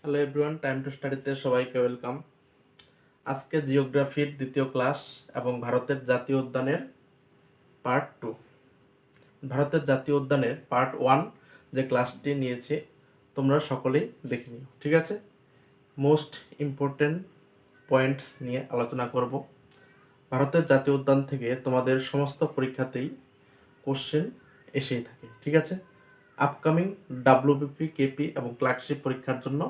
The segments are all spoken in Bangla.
হ্যালো এভরিওয়ান, টাইম টু স্টাডিতে সবাইকে ওয়েলকাম। আজকে জিওগ্রাফির দ্বিতীয় ক্লাস এবং ভারতের জাতীয় উদ্যানের পার্ট 2। ভারতের জাতীয় উদ্যানের পার্ট 1 যে ক্লাসটি নিয়েছি তোমরা সকলেই দেখে নিও, ঠিক আছে? মোস্ট ইম্পর্টেন্ট পয়েন্টস নিয়ে আলোচনা করব। ভারতের জাতীয় উদ্যান থেকে তোমাদের সমস্ত পরীক্ষাতেই কোশ্চেন এসেই থাকে, ঠিক আছে? আপকামিং ডাব্লিউবিপি, কেপি এবং ক্লার্কশিপ পরীক্ষার জন্য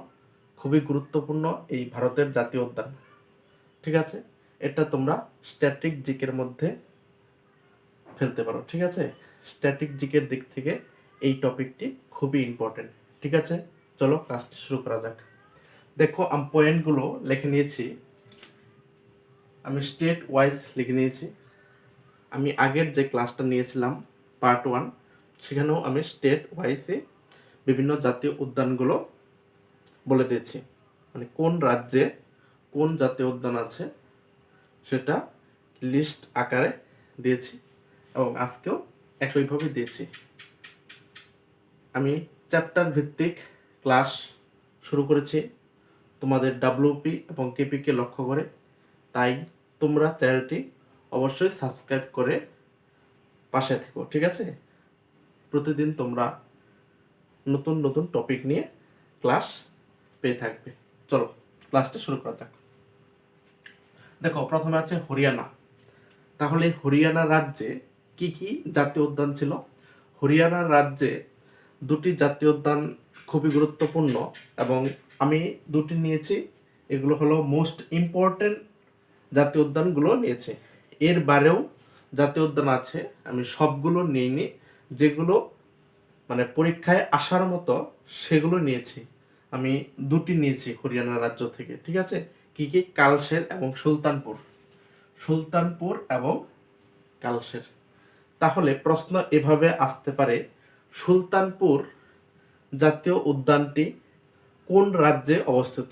খুবই গুরুত্বপূর্ণ এই ভারতের জাতীয় উদ্যান, ঠিক আছে? এটা তোমরা স্ট্যাটিক জিকের মধ্যে ফেলতে পারো, ঠিক আছে? স্ট্যাটিক জিকের দিক থেকে এই টপিকটি খুবই ইম্পর্টেন্ট, ঠিক আছে? চলো ক্লাসটি শুরু করা যাক। দেখো, আমি পয়েন্টগুলো লিখে নিয়েছি, আমি স্টেট ওয়াইজ লিখে নিয়েছি। আমি আগের যে ক্লাসটা নিয়েছিলাম পার্ট 1, সেখানেও আমি স্টেট ওয়াইজে বিভিন্ন জাতীয় উদ্যানগুলো বলে দিয়েছি, মানে কোন রাজ্যে কোন জাতীয় উদ্যান আছে সেটা লিস্ট আকারে দিয়েছি এবং আজকেও একইভাবে দিয়েছি। আমি চ্যাপ্টার ভিত্তিক ক্লাস শুরু করেছি তোমাদের ডাব্লিউপি এবং কেপিকে লক্ষ্য করে, তাই তোমরা চ্যানেলটি অবশ্যই সাবস্ক্রাইব করে পাশে থেকো, ঠিক আছে? প্রতিদিন তোমরা নতুন নতুন টপিক নিয়ে ক্লাস পেয়ে থাকবে। চলো ক্লাসটা শুরু করা যাক। দেখো, প্রথমে আছে হরিয়ানা। তাহলে হরিয়ানা রাজ্যে কি কি জাতীয় উদ্যান ছিল? হরিয়ানা রাজ্যে দুটি জাতীয় উদ্যান খুবই গুরুত্বপূর্ণ এবং আমি দুটি নিয়েছি। এগুলো হলো মোস্ট ইম্পর্টেন্ট জাতীয় উদ্যানগুলো নিয়েছি। এর বাইরেও জাতীয় উদ্যান আছে, আমি সবগুলো নিইনি, যেগুলো মানে পরীক্ষায় আসার মতো সেগুলো নিয়েছি। আমি দুটি নিয়েছি হরিয়ানা রাজ্য থেকে, ঠিক আছে? কি কি? কালশের এবং সুলতানপুর। সুলতানপুর এবং কালশের। তাহলে প্রশ্ন এভাবে আসতে পারে, সুলতানপুর জাতীয় উদ্যানটি কোন রাজ্যে অবস্থিত?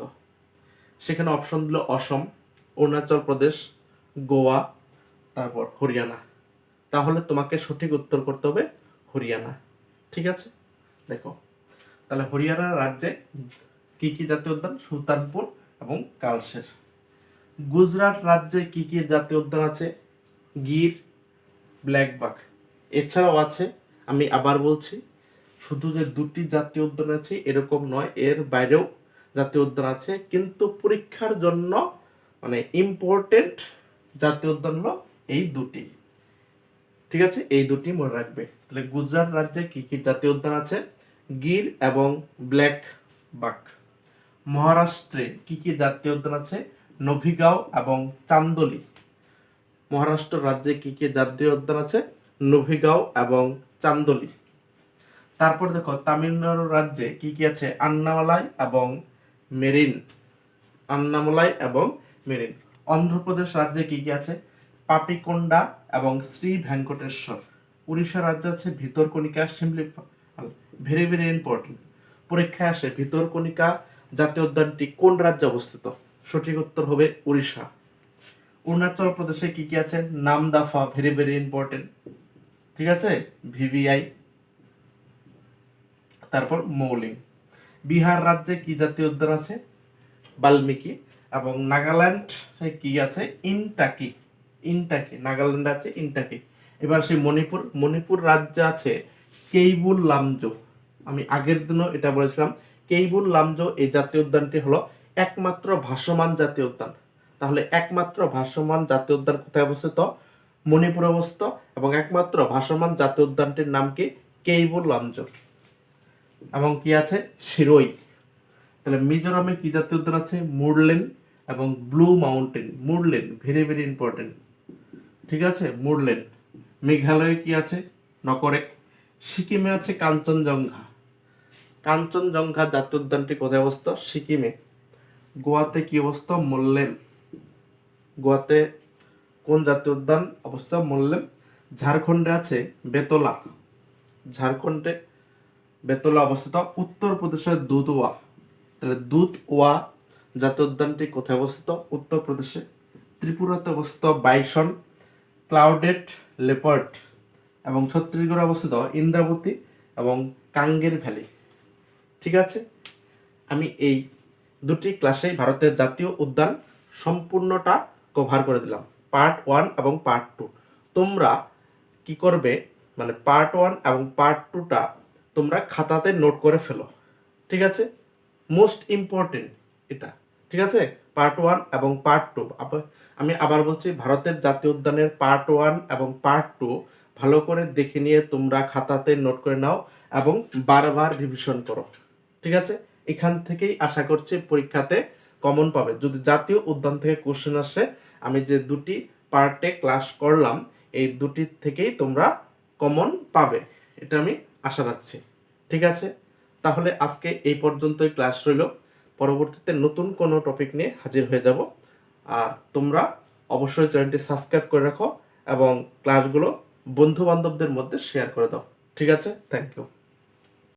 সেখানে অপশন দিল অসম, অরুণাচল প্রদেশ, গোয়া, তারপর হরিয়ানা। তাহলে তোমাকে সঠিক উত্তর করতে হবে হরিয়ানা, ঠিক আছে? দেখো, তাহলে হরিয়ানা রাজ্যে কি কি জাতীয় উদ্যান? সুলতানপুর এবং কালশের। গুজরাট রাজ্যে কি কি জাতীয় উদ্যান আছে? গির, ব্ল্যাকবাক। এছাড়াও আছে, আমি আবার বলছি, শুধু যে দুটি জাতীয় উদ্যান আছে এরকম নয়, এর বাইরেও জাতীয় উদ্যান আছে, কিন্তু পরীক্ষার জন্য মানে ইম্পর্টেন্ট জাতীয় উদ্যান হলো এই দুটি, ঠিক আছে? এই দুটি মনে রাখবে। তাহলে গুজরাট রাজ্যে কি কি জাতীয় উদ্যান আছে? গির এবং ব্ল্যাক বাক। মহারাষ্ট্রে কি কি জাতীয় উদ্যান আছে? নভিগাঁও এবং চান্দোলি। মহারাষ্ট্র রাজ্যে কি কি জাতীয় উদ্যান আছে? নভিগাঁও এবং চান্দোলি। তারপর দেখো, তামিলনাড়ু রাজ্যে কি কি আছে? আন্নামালাই এবং মেরিন। আন্নামালাই এবং মেরিন। অন্ধ্রপ্রদেশ রাজ্যে কি কি আছে? পাপিকোন্ডা এবং শ্রী ভেঙ্কটেশ্বর। উড়িষ্যা রাজ্যে আছে Bhitarkanika, Similipal. Very very important, পরীক্ষায় আসে ভিতরকণিকা জাতীয় উদ্যানটি কোন রাজ্যে অবস্থিত? সঠিক উত্তর হবে উড়িষ্যা। অরুণাচল প্রদেশে কি কি আছে? নামদাফা, ভেরি ভেরি ইম্পর্টেন্ট, ঠিক আছে? ভিভিআই। তারপর মৌলিং। বিহার রাজ্যে কি জাতীয় উদ্যান আছে? বাল্মীকি। এবং নাগাল্যান্ড কি আছে? ইনটাকি। ইনটাকি, নাগাল্যান্ডে আছে ইনটাকি। এবার সেই মণিপুর। মণিপুর রাজ্যে আছে কেইবুল লামজো। আমি আগের দিনও এটা বলেছিলাম, কেইবুল লামজো এই জাতীয় উদ্যানটি হলো একমাত্র ভাসমান জাতীয় উদ্যান। তাহলে একমাত্র ভাসমান জাতীয় উদ্যান কোথায় অবস্থিত? মণিপুরে অবস্থিত। এবং একমাত্র ভাসমান জাতীয় উদ্যানটির নাম কি? কেইবুল লামজো। এবং কি আছে? শিরোই। তাহলে মিজোরামে কি জাতীয় উদ্যান আছে? মুরলেন এবং ব্লু মাউন্টেন। মুরলেন, ভেরি ভেরি ইম্পর্টেন্ট, ঠিক আছে? মুরলেন। মেঘালয়ে কি আছে? নকরেক। সিকিমে আছে কাঞ্চনজঙ্ঘা। কাঞ্চনজঙ্ঘা জাতীয় উদ্যানটি কোথায় অবস্থিত? সিকিমে। গোয়াতে কি অবস্থা? মোল্লেম। গোয়াতে কোন জাতীয় উদ্যান অবস্থিত? মোল্লেম। ঝাড়খণ্ডে আছে বেতলা। ঝাড়খণ্ডে বেতলা অবস্থিত। উত্তরপ্রদেশের দুধওয়া। তাহলে দুধওয়া জাতীয় উদ্যানটি কোথায় অবস্থিত? উত্তরপ্রদেশে। ত্রিপুরাতে অবস্থিত বাইসন, ক্লাউডেড লেপার্ড। এবং ছত্তিশগড়ে অবস্থিত ইন্দ্রাবতী এবং কাঙ্গের ভ্যালি, ঠিক আছে? আমি এই দুটি ক্লাসেই ভারতের জাতীয় উদ্যান সম্পূর্ণটা কভার করে দিলাম, পার্ট 1 এবং পার্ট 2। তোমরা কি করবে, মানে পার্ট 1 এবং পার্ট 2টা তোমরা খাতাতে নোট করে ফেলো, ঠিক আছে? মোস্ট ইম্পর্টেন্ট এটা, ঠিক আছে? পার্ট 1 এবং পার্ট 2, আমি আবার বলছি, ভারতের জাতীয় উদ্যানের পার্ট 1 এবং পার্ট 2 ভালো করে দেখে নিয়ে তোমরা খাতাতে নোট করে নাও এবং বারবার রিভিশন করো, ঠিক আছে? এখান থেকেই আশা করছি পরীক্ষাতে কমন পাবে। যদি জাতীয় উদ্যান থেকে কোশ্চেন আসে, আমি যে দুটি পার্টে ক্লাস করলাম এই দুটি থেকেই তোমরা কমন পাবে, এটা আমি আশা রাখছি, ঠিক আছে? তাহলে আজকে এই পর্যন্তই ক্লাস রইল। পরবর্তীতে নতুন কোনো টপিক নিয়ে হাজির হয়ে যাব। আর তোমরা অবশ্যই চ্যানেলটি সাবস্ক্রাইব করে রাখো এবং ক্লাসগুলো বন্ধু বান্ধবদের মধ্যে শেয়ার করে দাও, ঠিক আছে? Thank you.